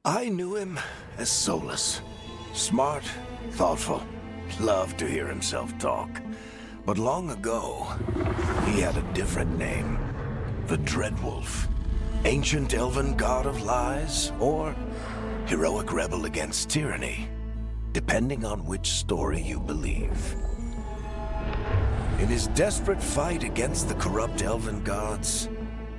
I knew him as Solus. Smart, thoughtful, loved to hear himself talk. But long ago, he had a different name. The Dreadwolf. Ancient elven god of lies, or heroic rebel against tyranny, depending on which story you believe. In his desperate fight against the corrupt elven gods,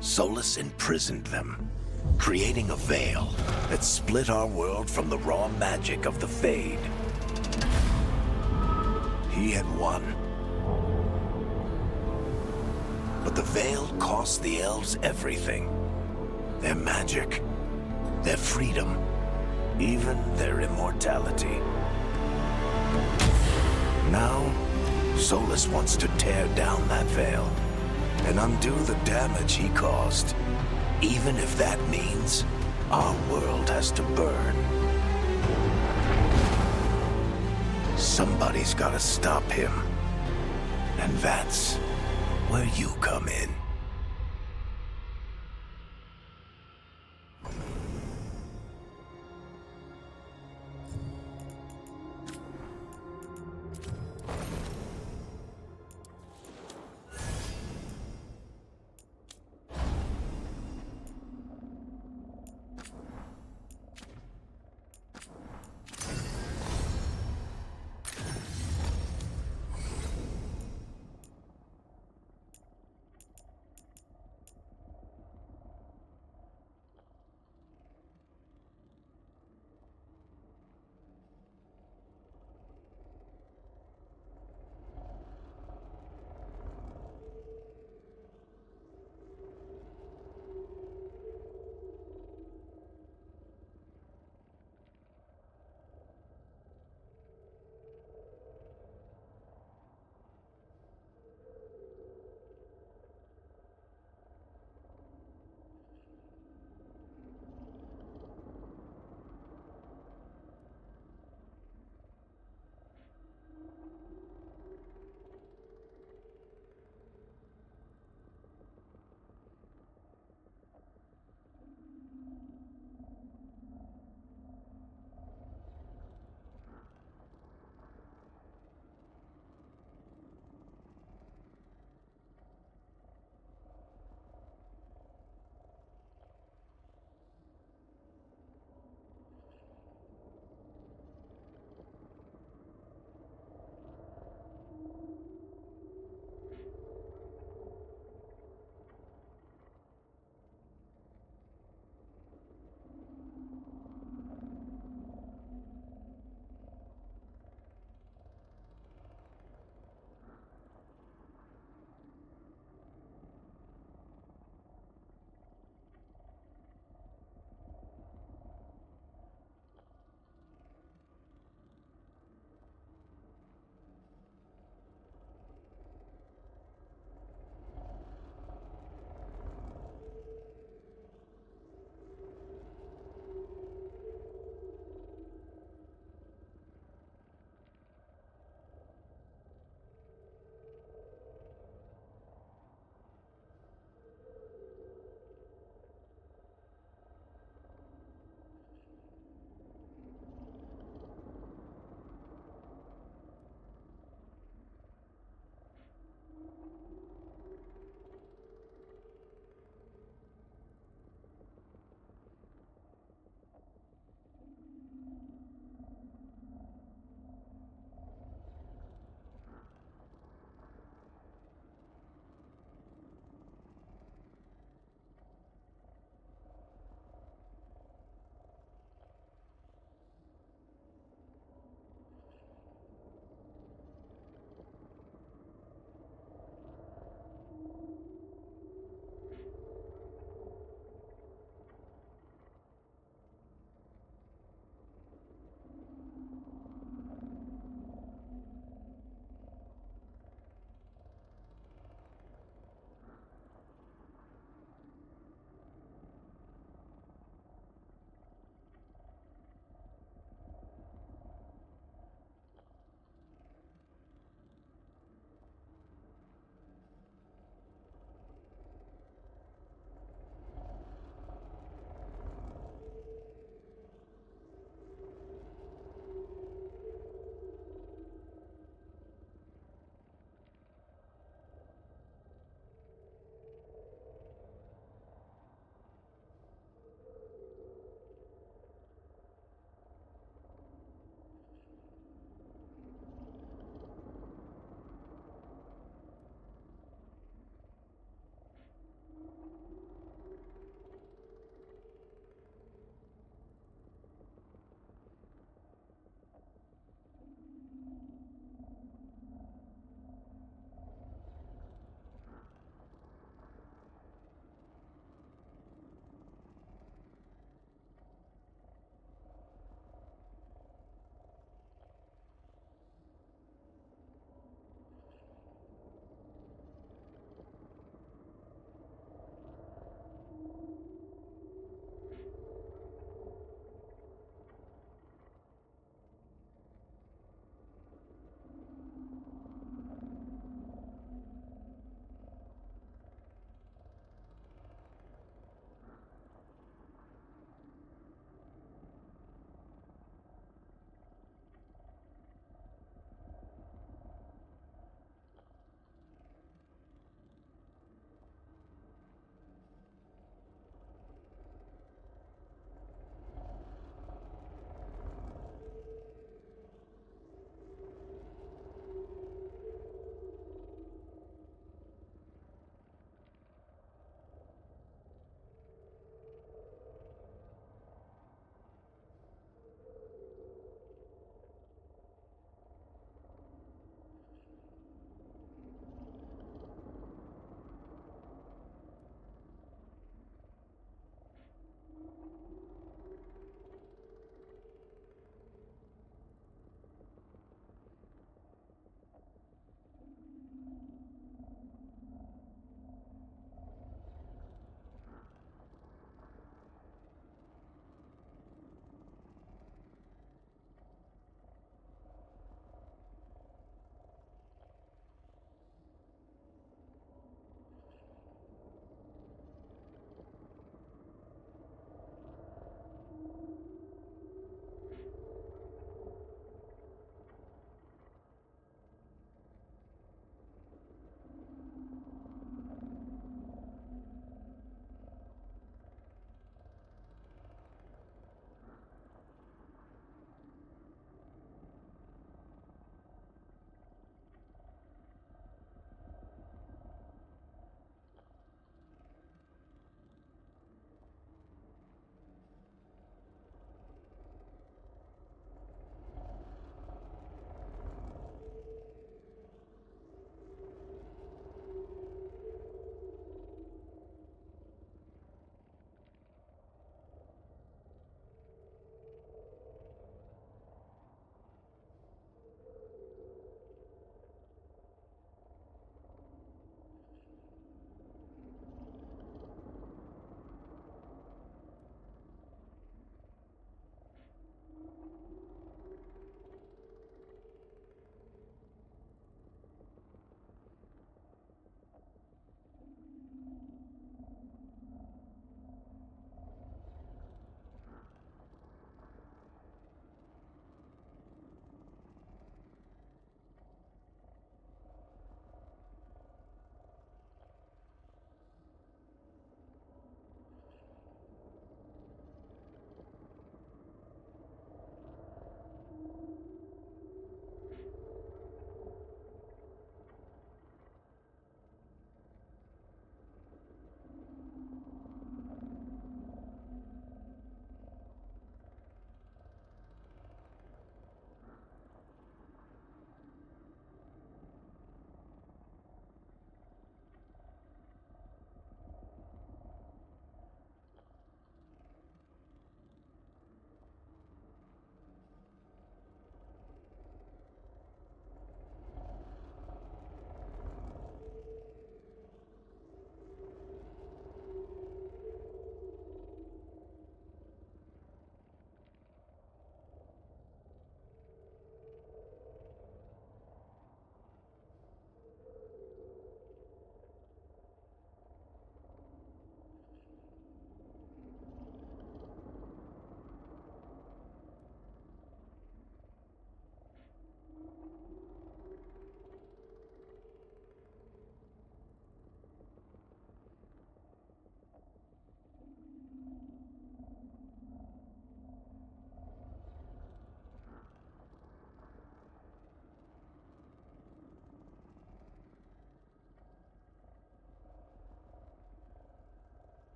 Solus imprisoned them, creating a veil that split our world from the raw magic of the Fade. He had won. But the veil cost the elves everything. Their magic, their freedom, even their immortality. Now, Solus wants to tear down that veil and undo the damage he caused, even if that means our world has to burn. Somebody's gotta stop him, and that's where you come in.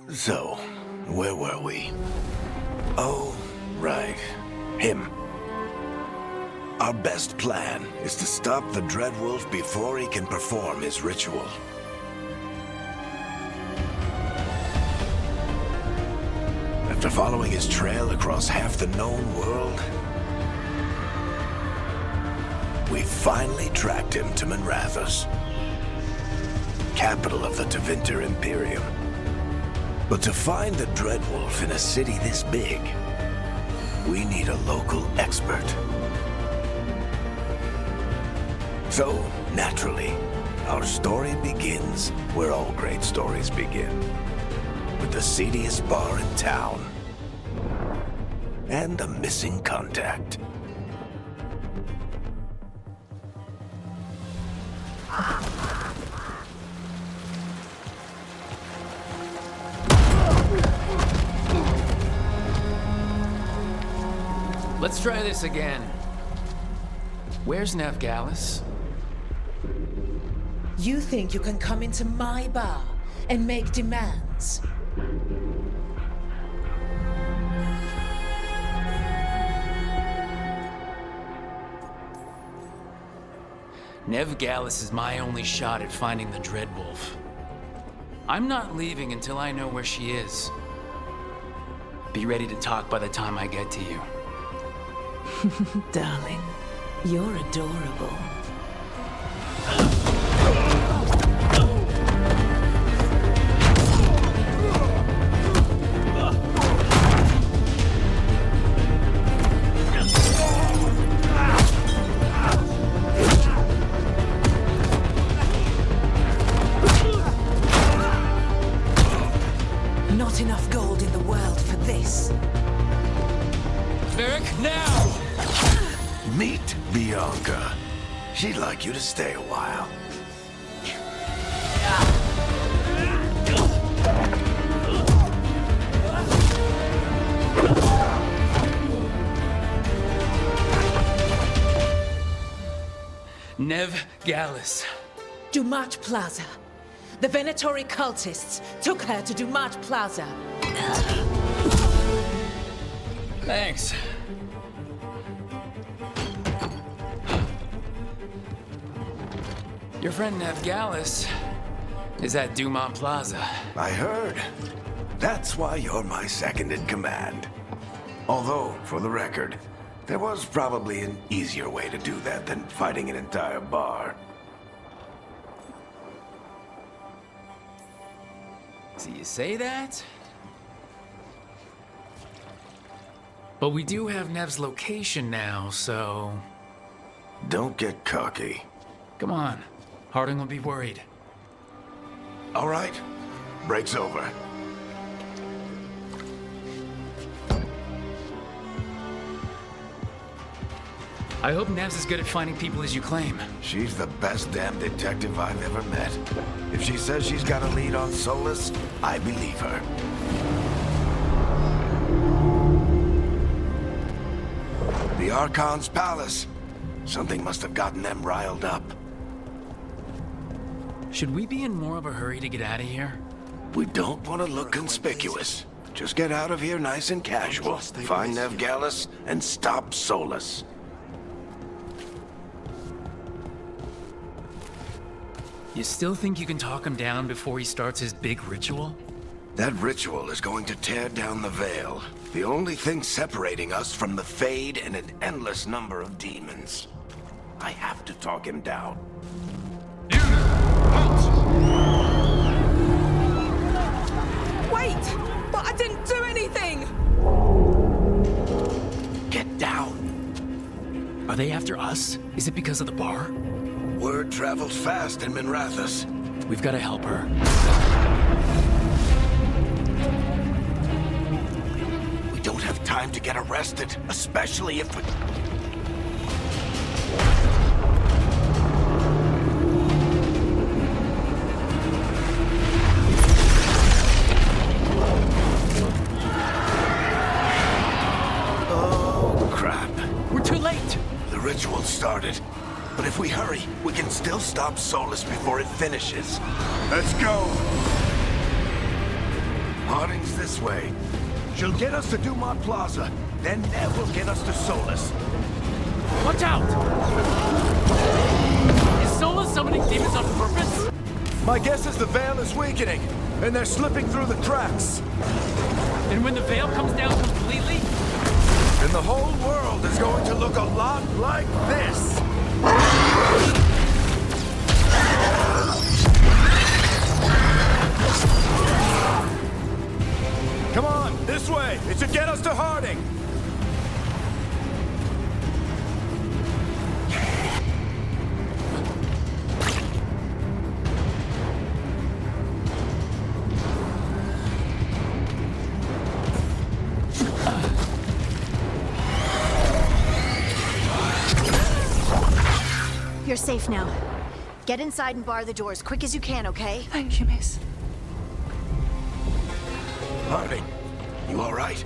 So, where were we? Oh, right. Him. Our best plan is to stop the Dreadwolf before he can perform his ritual. After following his trail across half the known world, we finally tracked him to Minrathous, capital of the Tevinter Imperium. But to find the Dreadwolf in a city this big, we need a local expert. So, naturally, our story begins where all great stories begin. With the seediest bar in town. And a missing contact. Let's try this again. Where's Veilguard? You think you can come into my bar and make demands? Veilguard is my only shot at finding the Dreadwolf. I'm not leaving until I know where she is. Be ready to talk by the time I get to you. Darling, you're adorable. Not enough gold in the world for this. Eric, now! Meet Bianca. She'd like you to stay a while. Veilguard. Dumat Plaza. The Venatori cultists took her to Dumat Plaza. Thanks. Your friend Veilguard is at Dumat Plaza. I heard. That's why you're my second in command. Although, for the record, there was probably an easier way to do that than fighting an entire bar. So you say that? But we do have Nev's location now, so... Don't get cocky. Come on. Harding will be worried. All right. Break's over. I hope Nev's as good at finding people as you claim. She's the best damn detective I've ever met. If she says she's got a lead on Solus, I believe her. The Archon's palace. Something must have gotten them riled up. Should we be in more of a hurry to get out of here? We don't want to look conspicuous. Just get out of here nice and casual. Find Veilguard and stop Solus. You still think you can talk him down before he starts his big ritual? That ritual is going to tear down the veil. The only thing separating us from the Fade and an endless number of demons. I have to talk him down. Wait! But I didn't do anything! Get down. Are they after us? Is it because of the bar? Word travels fast in Minrathous. We've got to help her. We don't have time to get arrested, especially if we... Oh, crap. We're too late! The ritual started. But if we hurry, we can still stop Solus before it finishes. Let's go! Harding's this way. She'll get us to Dumont Plaza. Then Nev will get us to Solus. Watch out! Is Sola summoning demons on purpose? My guess is the Veil is weakening, and they're slipping through the cracks. And when the veil comes down completely? And the whole world is going to look a lot like this. Come on, this way. It should get us to Harding. You're safe now. Get inside and bar the doors quick as you can, okay? Thank you, miss. Harding, you all right?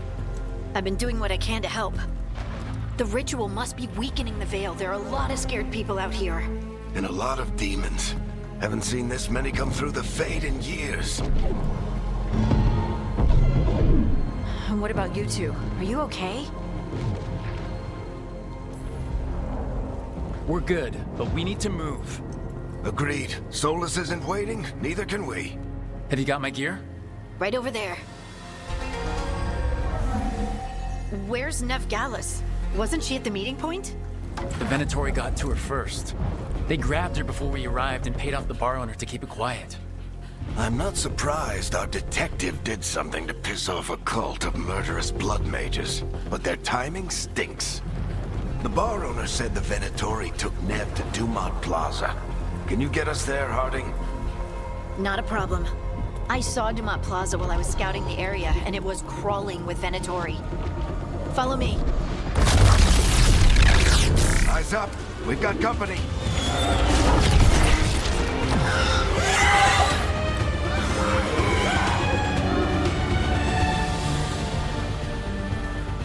I've been doing what I can to help. The ritual must be weakening the Veil. There are a lot of scared people out here. And a lot of demons. Haven't seen this many come through the Fade in years. And what about you two? Are you okay? We're good, but we need to move. Agreed. Solus isn't waiting, neither can we. Have you got my gear? Right over there. Where's Nev Gallus? Wasn't she at the meeting point? The Venatori got to her first. They grabbed her before we arrived and paid off the bar owner to keep it quiet. I'm not surprised our detective did something to piss off a cult of murderous blood mages, but their timing stinks. The bar owner said the Venatori took Nev to Dumont Plaza. Can you get us there, Harding? Not a problem. I saw Dumont Plaza while I was scouting the area, and it was crawling with Venatori. Follow me. Eyes up. We've got company.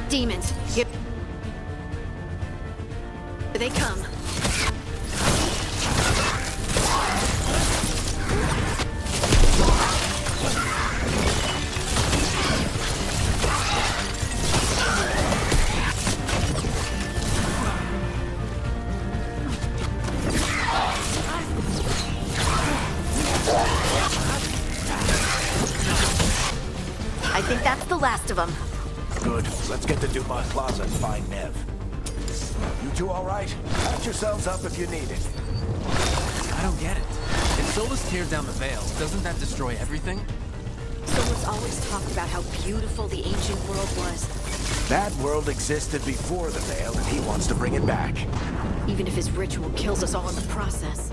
Demons, here they come. I think that's the last of them. Good. Let's get to Dumont Plaza and find Nev. You two all right? Patch yourselves up if you need it. I don't get it. If Solus tears down the Veil, doesn't that destroy everything? Solus always talked about how beautiful the ancient world was. That world existed before the Veil, and he wants to bring it back. Even if his ritual kills us all in the process.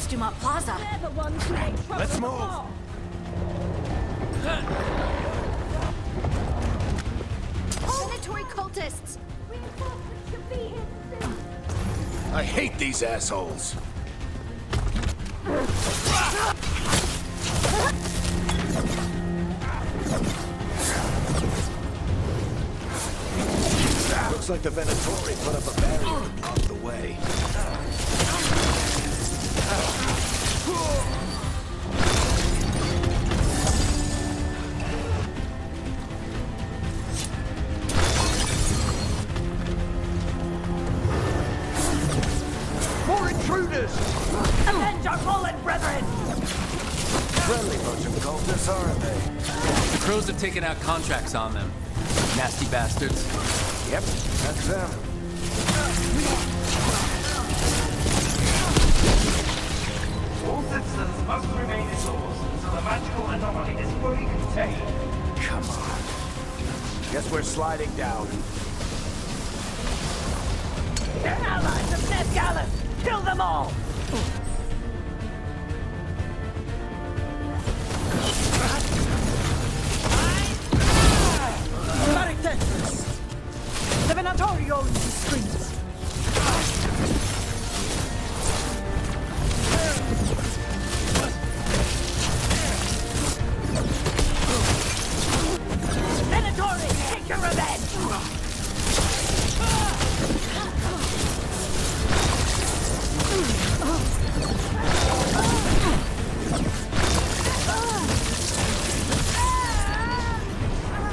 Dumont Plaza. Let's move. Venatori cultists. I hate these assholes. Looks like the Venatori put up a barrier to block the way. More intruders! Avenge our fallen brethren! The Crows have taken out contracts on them. Nasty bastards. Yep, that's them. All citizens must remain indoors until the magical anomaly is fully contained. Come on. Guess we're sliding down. They're allies of Ned Gallus! Kill them all! The Venatori owns the streets. Venatori, take your revenge!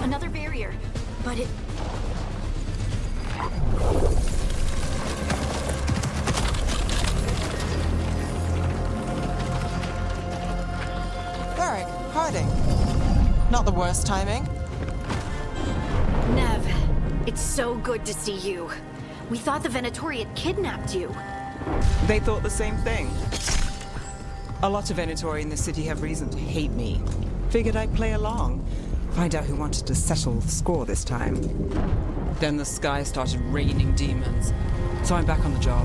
Another barrier, but it... Varric, hiding. Not the worst timing. Nev, it's so good to see you. We thought the Venatori had kidnapped you. They thought the same thing. A lot of Venatori in the city have reason to hate me. Figured I'd play along. Find out who wanted to settle the score this time. Then the sky started raining demons. So I'm back on the job.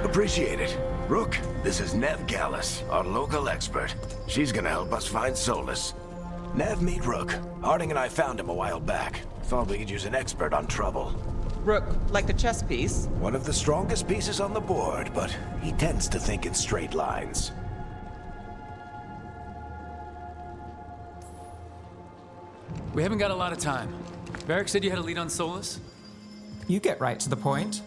Appreciate it. Rook, this is Nev Gallus, our local expert. She's gonna help us find Solus. Nev, meet Rook. Harding and I found him a while back. Thought we could use an expert on trouble. Rook, like the chess piece? One of the strongest pieces on the board, but he tends to think in straight lines. We haven't got a lot of time. Varric said you had a lead on Solus? You get right to the point.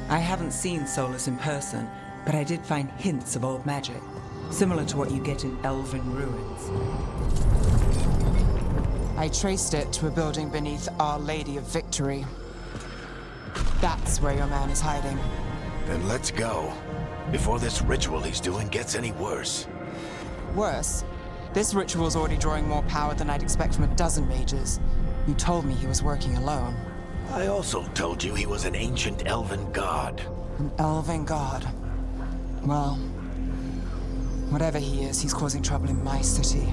I haven't seen Solus in person, but I did find hints of old magic, similar to what you get in elven ruins. I traced it to a building beneath Our Lady of Victory. That's where your man is hiding. Then let's go. Before this ritual he's doing gets any worse. Worse, this ritual's already drawing more power than I'd expect from a dozen mages. You told me he was working alone. I also told you he was an ancient elven god. An elven god. Well, whatever he is, he's causing trouble in my city.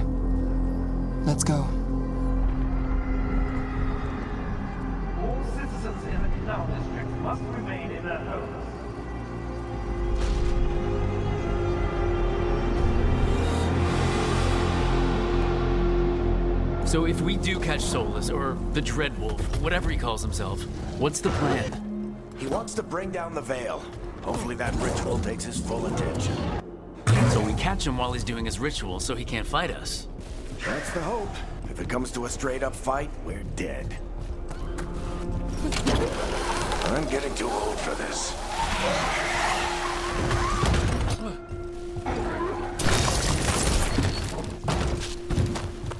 Let's go. All citizens in the Canal District must remain in their homes. So if we do catch Solus, or the Dreadwolf, whatever he calls himself, what's the plan? He wants to bring down the Veil. Hopefully that ritual takes his full attention. So we catch him while he's doing his ritual so he can't fight us. That's the hope. If it comes to a straight-up fight, we're dead. I'm getting too old for this.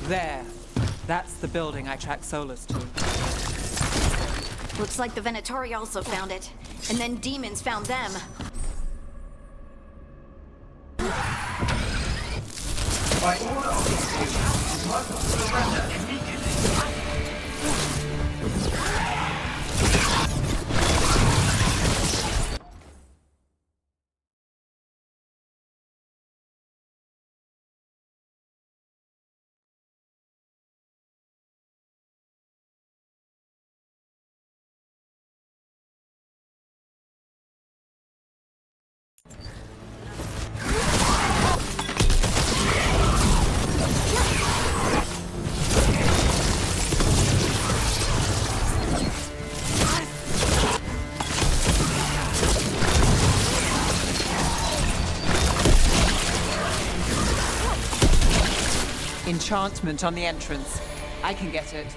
There. That's the building I tracked Solus to. Looks like the Venatori also found it. And then demons found them. By order of the King, you must surrender immediately. Enchantment on the entrance. I can get it.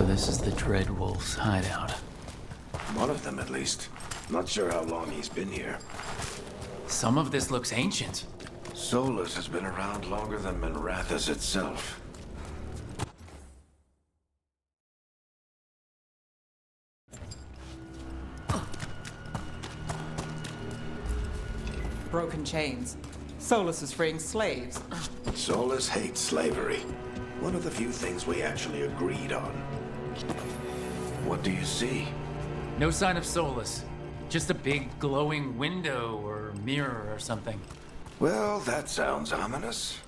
this is the Dreadwolf's hideout. One of them, at least. Not sure how long he's been here. Some of this looks ancient. Solus has been around longer than Minrathous itself. Broken chains. Solus is freeing slaves. Solus hates slavery. One of the few things we actually agreed on. What do you see? No sign of Solus. Just a big glowing window or mirror or something. Well, that sounds ominous.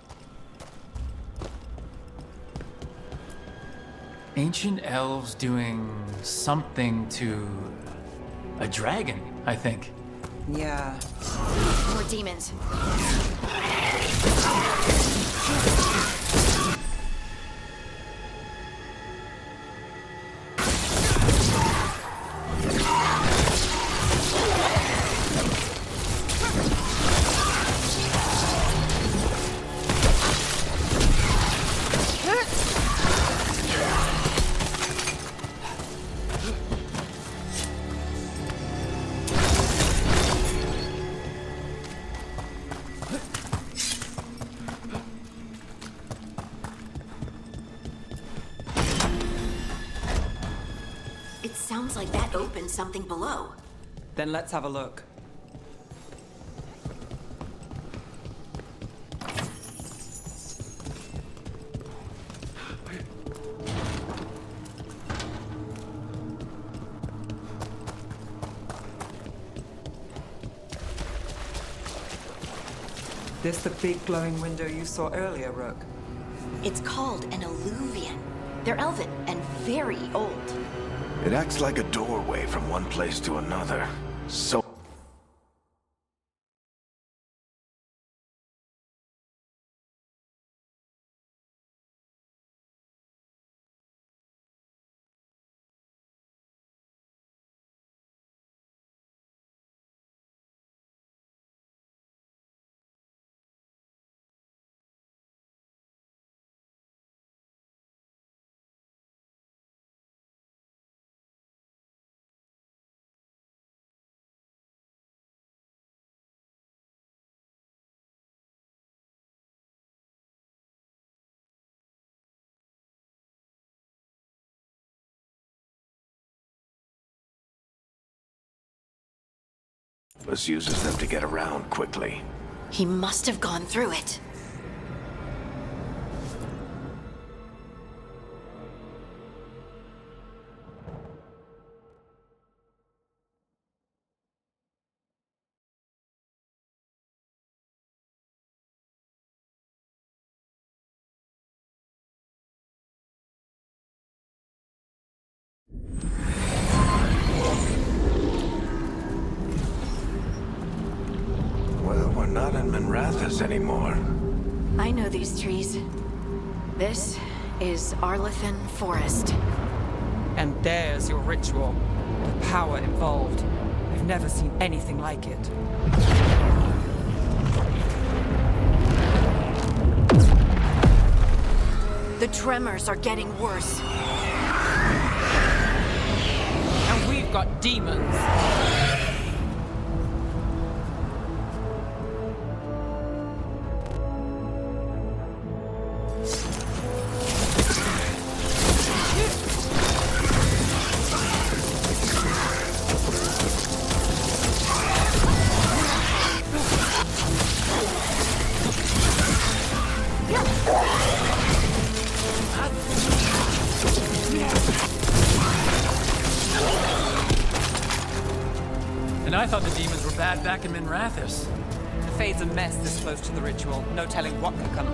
Ancient elves doing something to a dragon, I think. Yeah. More demons. It sounds like that opened something below. Then let's have a look. This the big glowing window you saw earlier, Rook? It's called an alluvian. They're elven and very old. It acts like a doorway from one place to another. So... Solus uses them to get around quickly. He must have gone through it. Well, we're not in Minrathous anymore. I know these trees. This is Arlethan Forest. And there's your ritual. The power involved. I've never seen anything like it. The tremors are getting worse. And we've got demons. And I thought the demons were bad back in Minrathous. The Fade's a mess this close to the ritual. No telling what could come.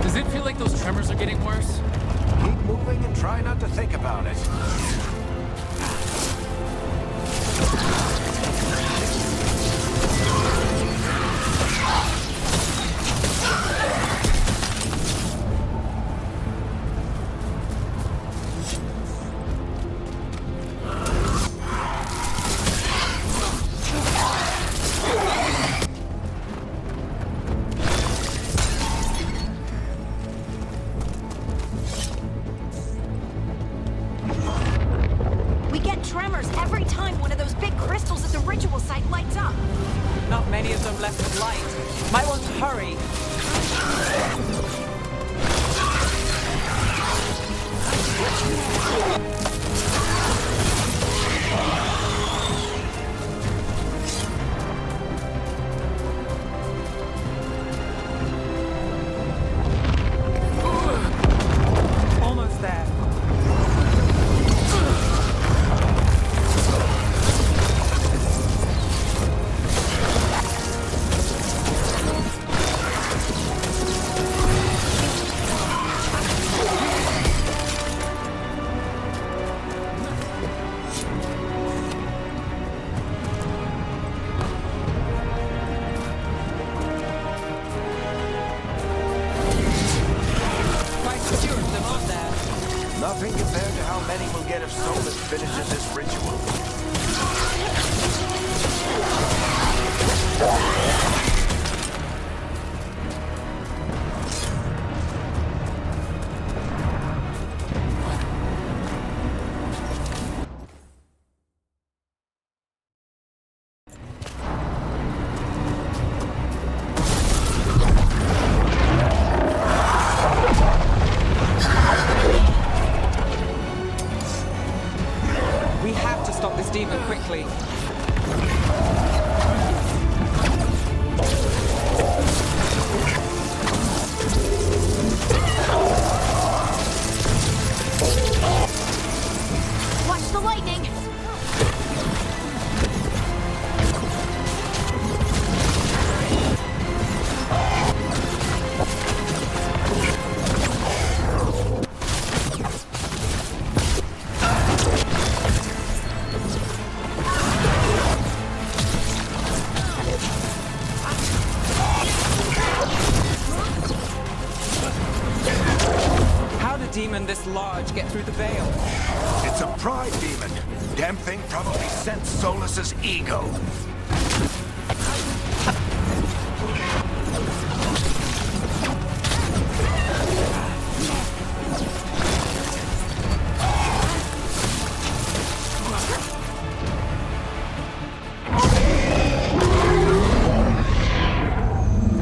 Does it feel like those tremors are getting worse? Keep moving and try not to think about it. of them left with light. Might want to hurry. Almost there. Nothing compared to how many we'll get if Solus finishes this ritual. We have to stop this demon quickly. Watch the lightning! Demon this large get through the veil? It's a pride demon. Damn thing probably sent Solus's ego.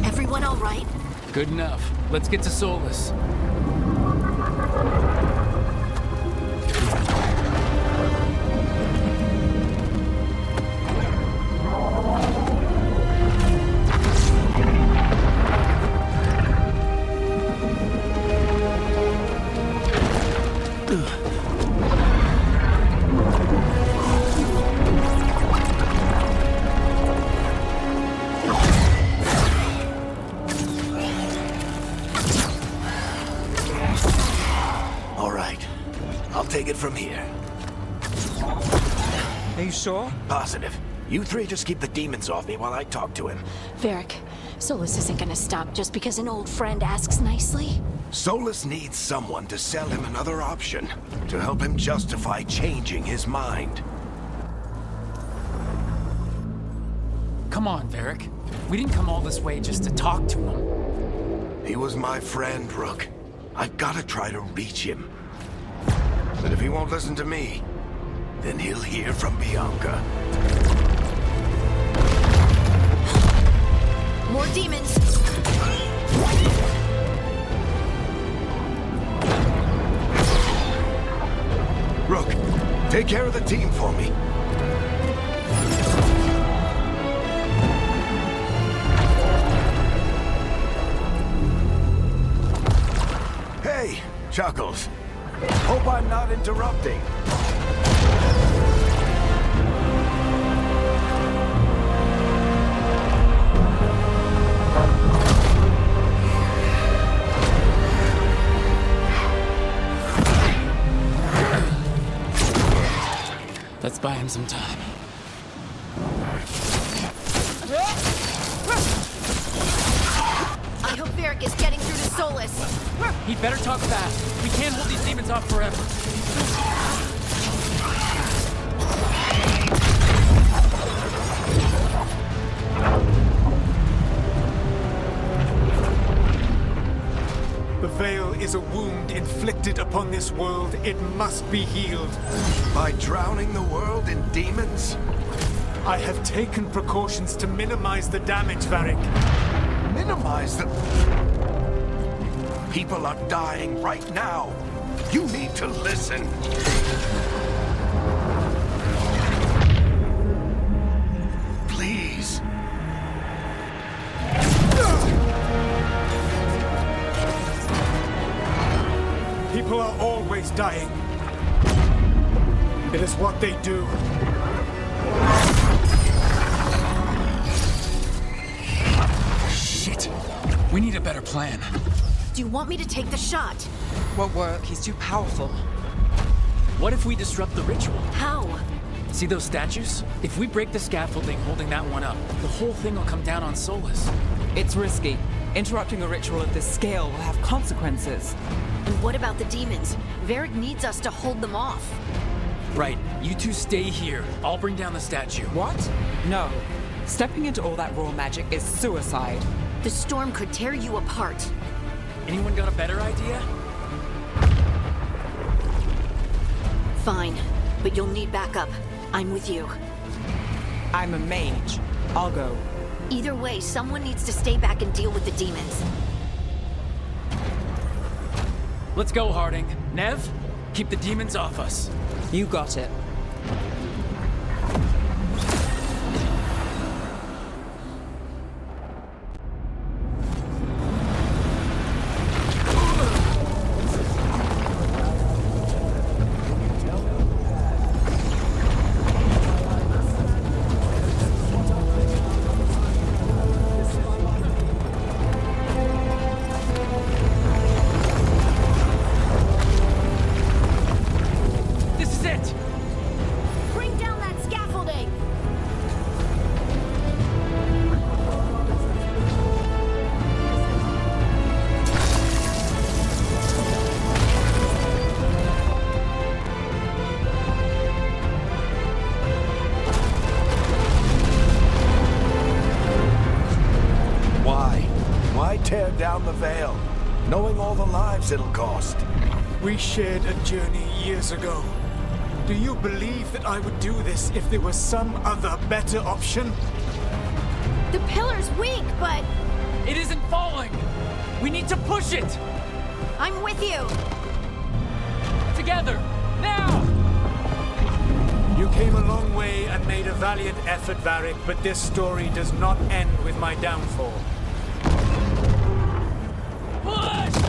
Everyone all right? Good enough. Let's get to Solus. Take it from here. Are you sure? Positive. You three just keep the demons off me while I talk to him. Varric, Solus isn't gonna stop just because an old friend asks nicely. Solus needs someone to sell him another option, to help him justify changing his mind. Come on, Varric. We didn't come all this way just to talk to him. He was my friend, Rook. I've got to try to reach him. But if he won't listen to me, then he'll hear from Bianca. More demons! Rook, take care of the team for me. Hey, Chuckles. Hope I'm not interrupting. Let's buy him some time. I hope Varric is getting through to Solus. He'd better talk fast. We can't hold these demons off forever. The veil is a wound inflicted upon this world. It must be healed. By drowning the world in demons? I have taken precautions to minimize the damage, Varric. Minimize the... People are dying right now. You need to listen. Please. People are always dying. It is what they do. Shit. We need a better plan. Do you want me to take the shot? Won't work. He's too powerful. What if we disrupt the ritual? How? See those statues? If we break the scaffolding holding that one up, the whole thing will come down on Solus. It's risky. Interrupting a ritual of this scale will have consequences. And what about the demons? Varric needs us to hold them off. Right, you two stay here. I'll bring down the statue. What? No. Stepping into all that raw magic is suicide. The storm could tear you apart. Anyone got a better idea? Fine, but you'll need backup. I'm with you. I'm a mage. I'll go. Either way, someone needs to stay back and deal with the demons. Let's go, Harding. Nev, keep the demons off us. You got it. Tear down the veil, knowing all the lives it'll cost. We shared a journey years ago. Do you believe that I would do this if there was some other better option? The pillar's weak, but... It isn't falling! We need to push it! I'm with you! Together! Now! You came a long way and made a valiant effort, Varric, but this story does not end with my downfall. Push!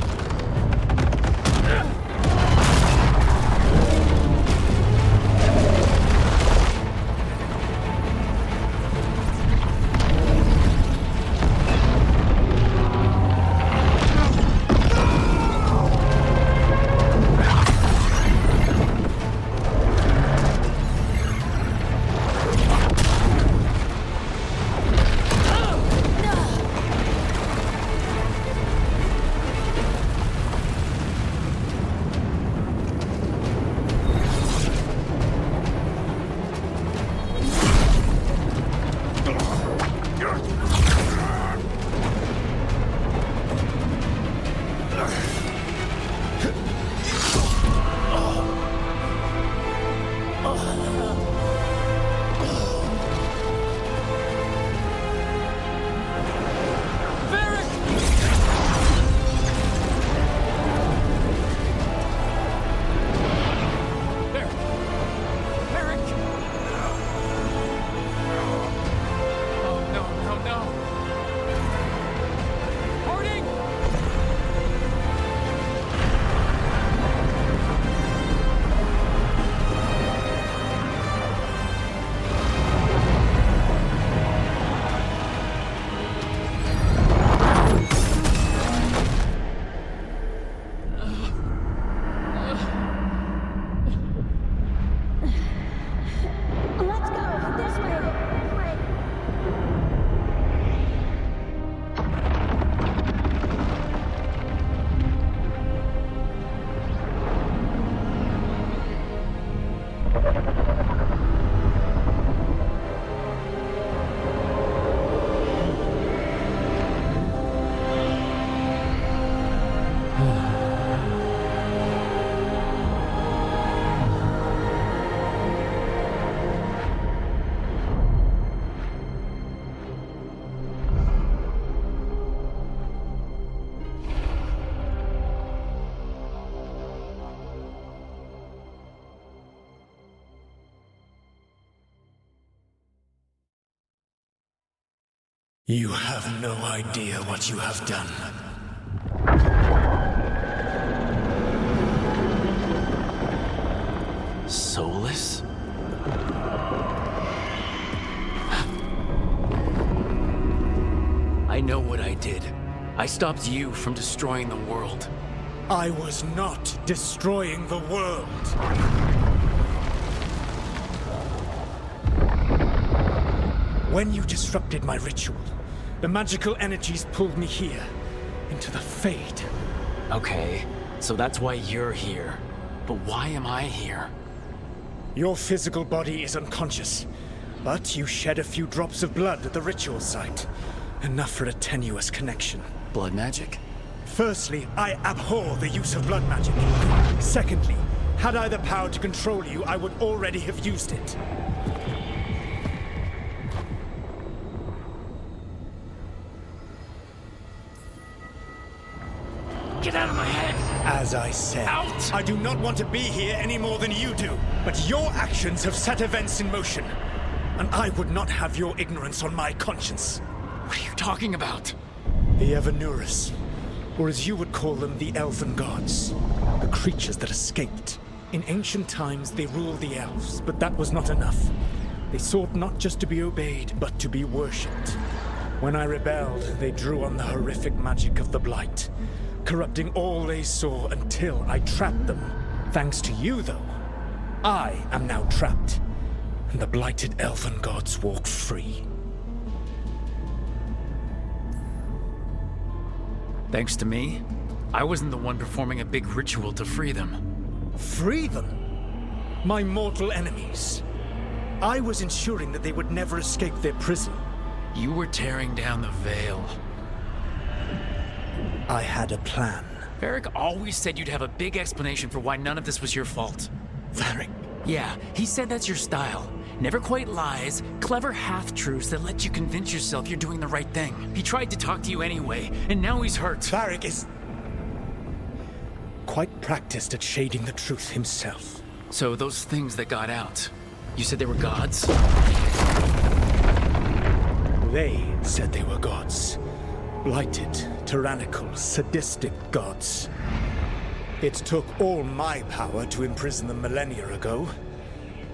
You have no idea what you have done. Soulless? I know what I did. I stopped you from destroying the world. I was not destroying the world. When you disrupted my ritual, the magical energies pulled me here, into the Fade. Okay, so that's why you're here. But why am I here? Your physical body is unconscious, but you shed a few drops of blood at the ritual site. Enough for a tenuous connection. Blood magic? Firstly, I abhor the use of blood magic. Secondly, had I the power to control you, I would already have used it. Get out of my head! As I said, Out! I do not want to be here any more than you do. But your actions have set events in motion. And I would not have your ignorance on my conscience. What are you talking about? The Evanurus, or as you would call them, the Elven Gods. The creatures that escaped. In ancient times, they ruled the elves, but that was not enough. They sought not just to be obeyed, but to be worshipped. When I rebelled, they drew on the horrific magic of the Blight, corrupting all they saw until I trapped them. Thanks to you, though, I am now trapped, and the blighted Elven Gods walk free. Thanks to me, I wasn't the one performing a big ritual to free them. Free them? My mortal enemies. I was ensuring that they would never escape their prison. You were tearing down the veil. I had a plan. Varric always said you'd have a big explanation for why none of this was your fault. Varric? Yeah, he said that's your style. Never quite lies, clever half-truths that let you convince yourself you're doing the right thing. He tried to talk to you anyway, and now he's hurt. Varric is quite practiced at shading the truth himself. So those things that got out, you said they were gods? They said they were gods. Blighted, tyrannical, sadistic gods. It took all my power to imprison them millennia ago,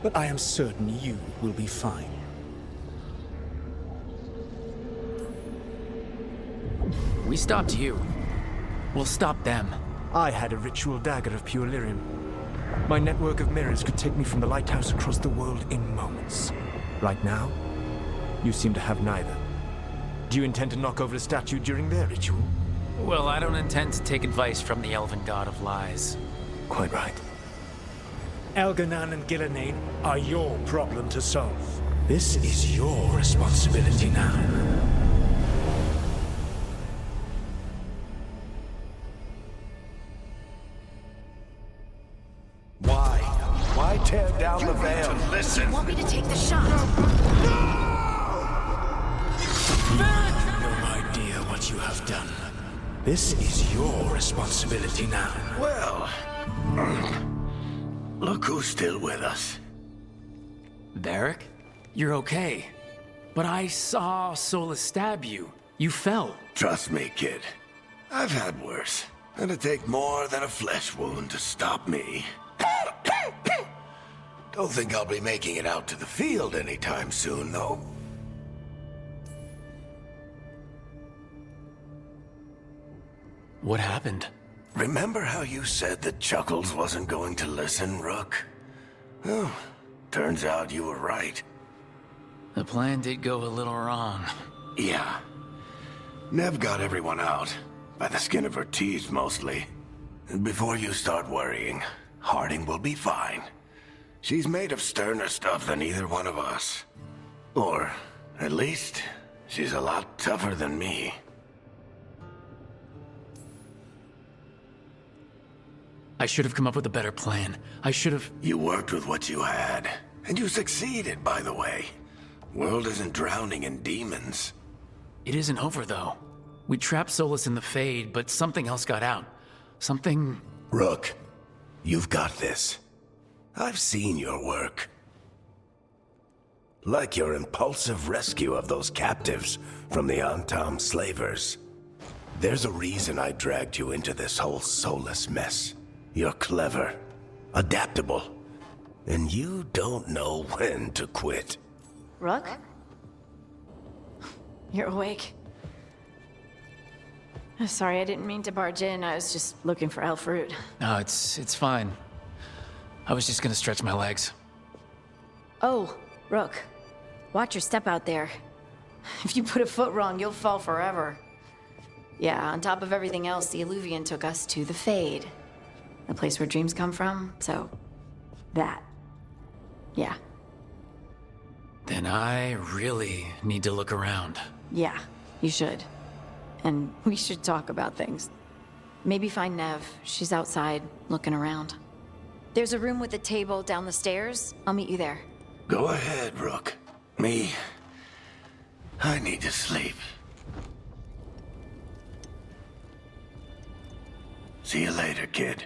but I am certain you will be fine. We stopped you. We'll stop them. I had a ritual dagger of pure lyrium. My network of mirrors could take me from the lighthouse across the world in moments. Right now, you seem to have neither. Do you intend to knock over a statue during their ritual? Well, I don't intend to take advice from the elven god of lies. Quite right. Elganan and Gillenane are your problem to solve. This is your responsibility now. Why tear down the veil? You want me to take the shot? No idea what you have done. This is your responsibility now. Well, look who's still with us. Varric? You're okay. But I saw Solus stab you. You fell. Trust me, kid. I've had worse. It'll take more than a flesh wound to stop me. Don't think I'll be making it out to the field anytime soon, though. What happened? Remember how you said that Chuckles wasn't going to listen, Rook? Well, turns out you were right. The plan did go a little wrong. Yeah. Nev got everyone out. By the skin of her teeth, mostly. And before you start worrying, Harding will be fine. She's made of sterner stuff than either one of us. Or, at least, she's a lot tougher than me. I should have come up with a better plan. I should have... You worked with what you had. And you succeeded, by the way. World isn't drowning in demons. It isn't over, though. We trapped Solus in the Fade, but something else got out. Something... Rook, you've got this. I've seen your work. Like your impulsive rescue of those captives from the Antam slavers. There's a reason I dragged you into this whole soulless mess. You're clever, adaptable, and you don't know when to quit. Rook? You're awake. Sorry, I didn't mean to barge in. I was just looking for elf fruit. No, it's fine. I was just gonna stretch my legs. Oh, Rook. Watch your step out there. If you put a foot wrong, you'll fall forever. Yeah, on top of everything else, the Illuvian took us to the Fade. The place where dreams come from, so... that. Yeah. Then I really need to look around. Yeah, you should. And we should talk about things. Maybe find Nev. She's outside, looking around. There's a room with a table down the stairs. I'll meet you there. Go ahead, Rook. I need to sleep. See you later, kid.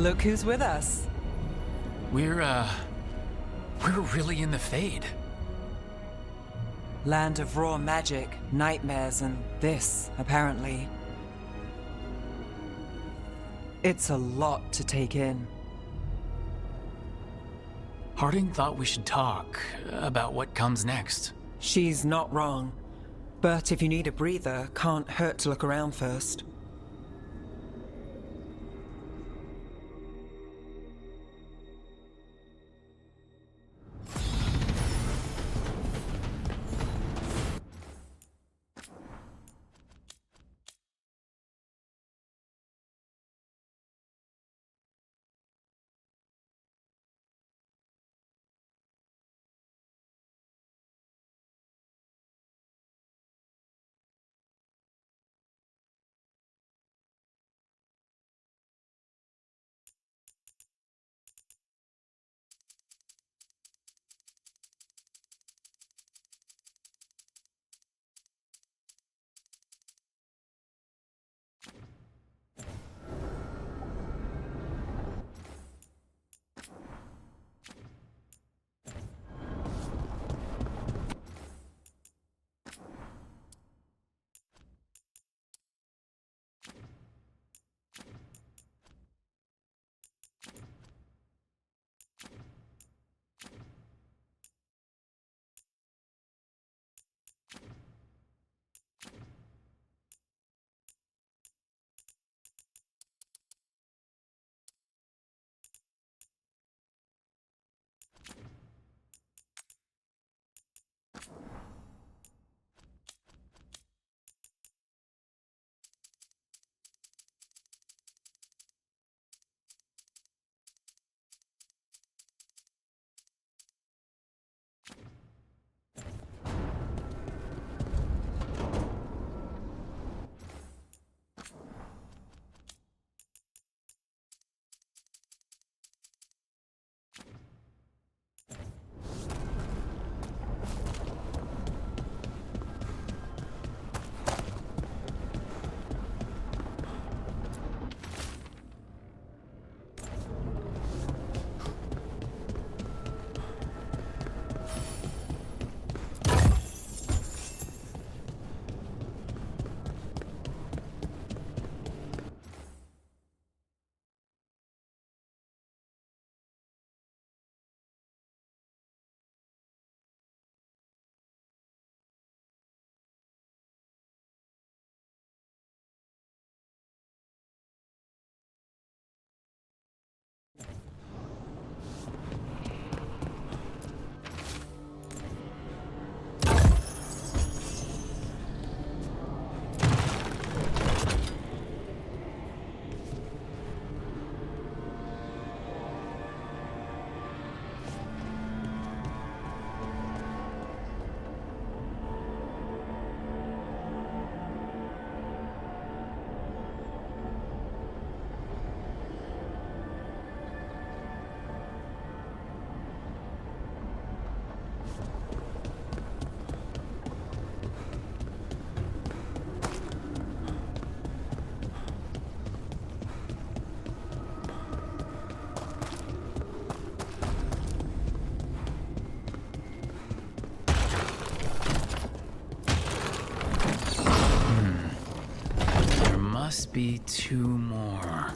Look who's with us. We're really in the Fade. Land of raw magic, nightmares, and this, apparently. It's a lot to take in. Harding thought we should talk about what comes next. She's not wrong. But if you need a breather, can't hurt to look around first. Must be two more.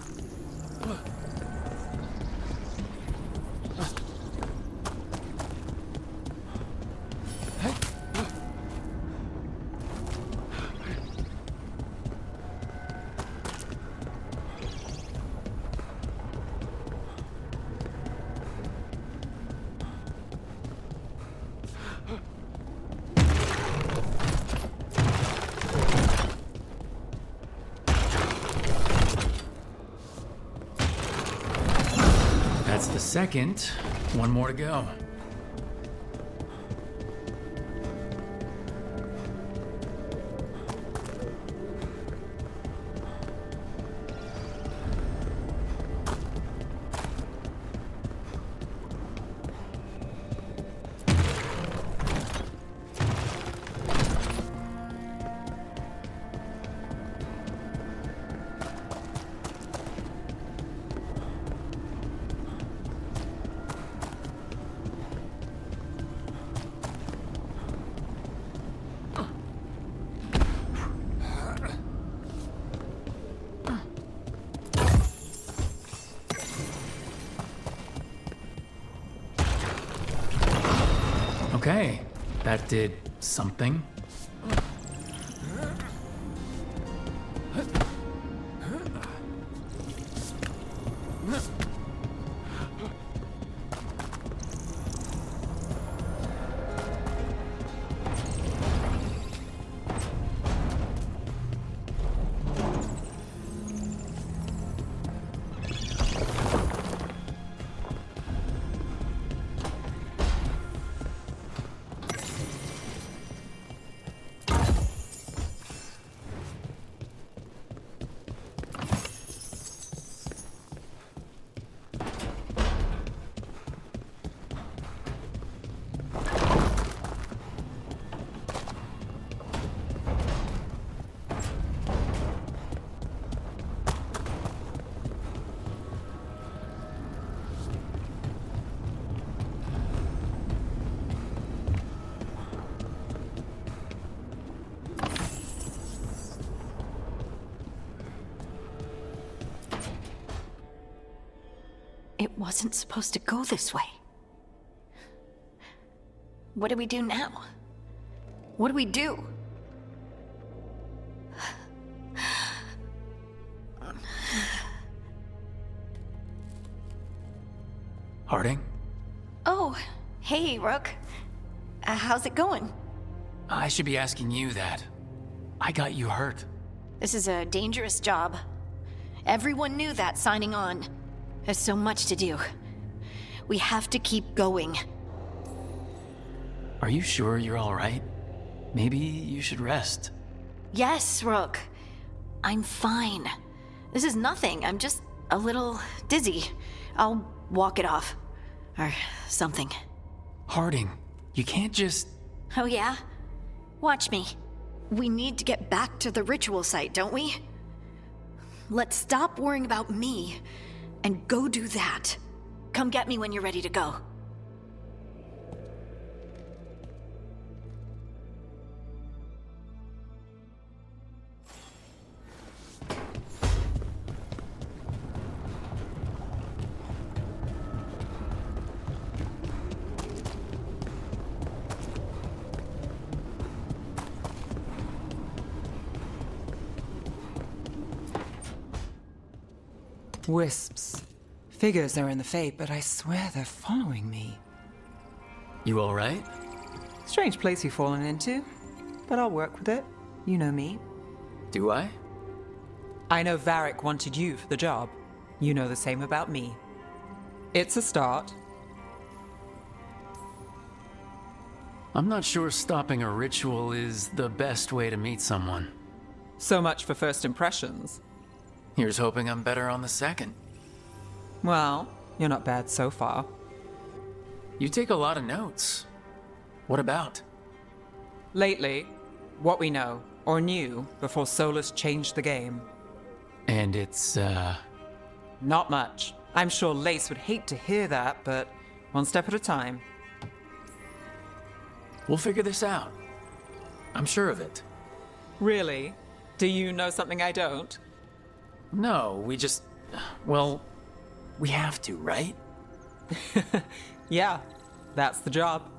That's the second. One more to go. That did something. It wasn't supposed to go this way. What do we do now? What do we do? Harding? Oh, hey, Rook. How's it going? I should be asking you that. I got you hurt. This is a dangerous job. Everyone knew that signing on. There's so much to do. We have to keep going. Are you sure you're all right? Maybe you should rest. Yes, Rook. I'm fine. This is nothing. I'm just a little dizzy. I'll walk it off. Or something. Harding, you can't just... Oh yeah? Watch me. We need to get back to the ritual site, don't we? Let's stop worrying about me and go do that. Come get me when you're ready to go. Wisps. Figures are in the fate, but I swear they're following me. You all right? Strange place you've fallen into, but I'll work with it. You know me. Do I? I know Varric wanted you for the job. You know the same about me. It's a start. I'm not sure stopping a ritual is the best way to meet someone. So much for first impressions. Here's hoping I'm better on the second. Well, you're not bad so far. You take a lot of notes. What about? Lately, what we know, or knew, before Solus changed the game. And it's, Not much. I'm sure Lace would hate to hear that, but one step at a time. We'll figure this out. I'm sure of it. Really? Do you know something I don't? No, we just... Well, we have to, right? Yeah, that's the job.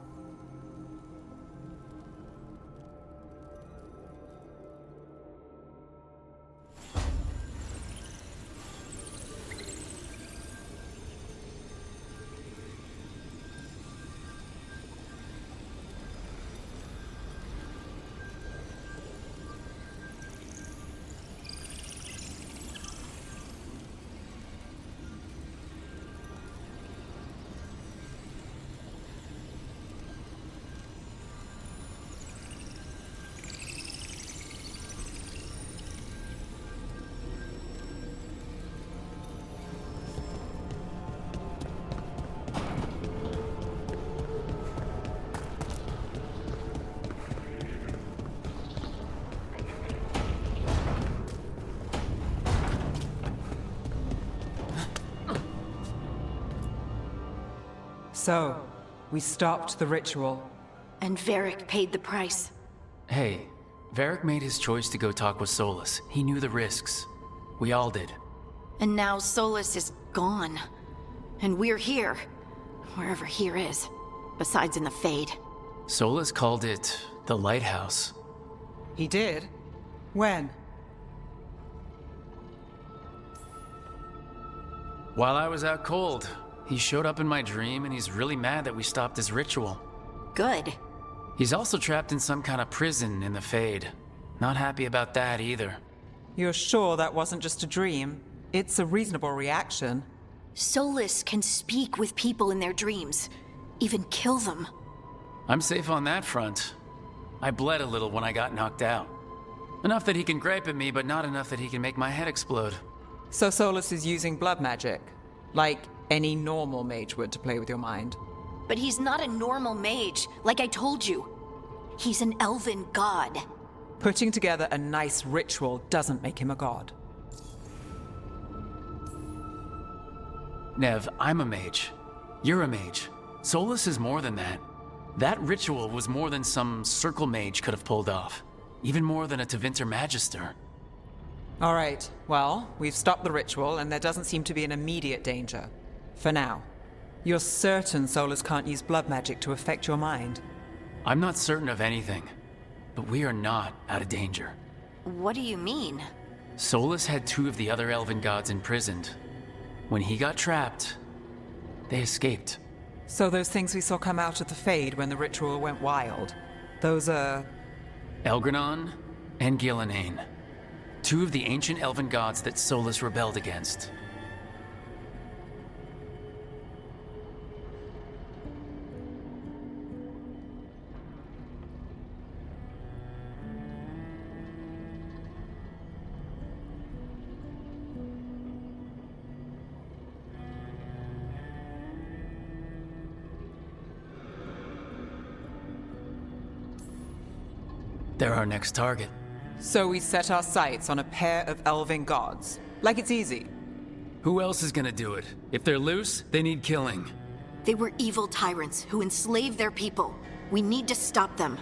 So, we stopped the ritual. And Varric paid the price. Hey, Varric made his choice to go talk with Solus. He knew the risks. We all did. And now Solus is gone. And we're here. Wherever here is. Besides in the Fade. Solus called it the lighthouse. He did? When? While I was out cold, he showed up in my dream and he's really mad that we stopped his ritual. Good. He's also trapped in some kind of prison in the Fade. Not happy about that either. You're sure that wasn't just a dream? It's a reasonable reaction. Solus can speak with people in their dreams, even kill them. I'm safe on that front. I bled a little when I got knocked out. Enough that he can gripe at me, but not enough that he can make my head explode. So Solus is using blood magic, like any normal mage would to play with your mind. But he's not a normal mage, like I told you. He's an elven god. Putting together a nice ritual doesn't make him a god. Nev, I'm a mage. You're a mage. Solus is more than that. That ritual was more than some circle mage could have pulled off. Even more than a Tevinter Magister. All right, well, we've stopped the ritual and there doesn't seem to be an immediate danger. For now. You're certain Solus can't use blood magic to affect your mind? I'm not certain of anything, but we are not out of danger. What do you mean? Solus had 2 of the other elven gods imprisoned. When he got trapped, they escaped. So those things we saw come out of the Fade when the ritual went wild, those are... Elgranon and Gillenane. 2 of the ancient elven gods that Solus rebelled against. They're our next target. So we set our sights on a pair of elven gods. Like it's easy. Who else is gonna do it? If they're loose, they need killing. They were evil tyrants who enslaved their people. We need to stop them.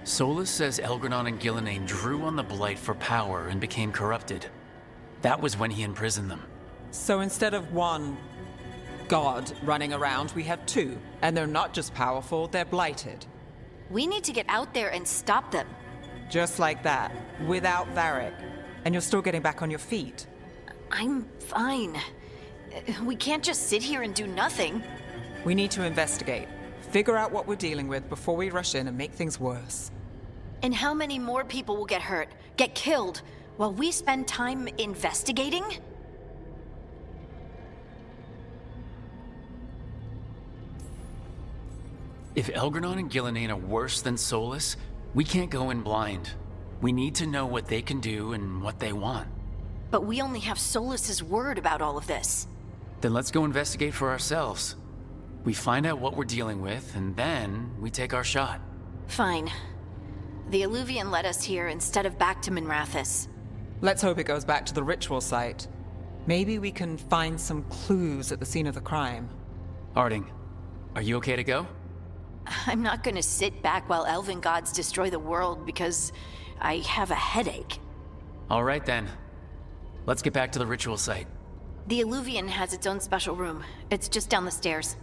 Solus says Elgranon and Gillenane drew on the Blight for power and became corrupted. That was when he imprisoned them. So instead of one god running around, we have 2. And they're not just powerful, they're blighted. We need to get out there and stop them. Just like that, without Varric. And you're still getting back on your feet. I'm fine. We can't just sit here and do nothing. We need to investigate. Figure out what we're dealing with before we rush in and make things worse. And how many more people will get hurt, get killed, while we spend time investigating? If Elgranon and Gillenane are worse than Solus, we can't go in blind. We need to know what they can do and what they want. But we only have Solus's word about all of this. Then let's go investigate for ourselves. We find out what we're dealing with, and then we take our shot. Fine. The Illuvian led us here instead of back to Minrathous. Let's hope it goes back to the ritual site. Maybe we can find some clues at the scene of the crime. Harding, are you okay to go? I'm not gonna sit back while elven gods destroy the world because I have a headache. All right then. Let's get back to the ritual site. The Illuvian has its own special room. It's just down the stairs.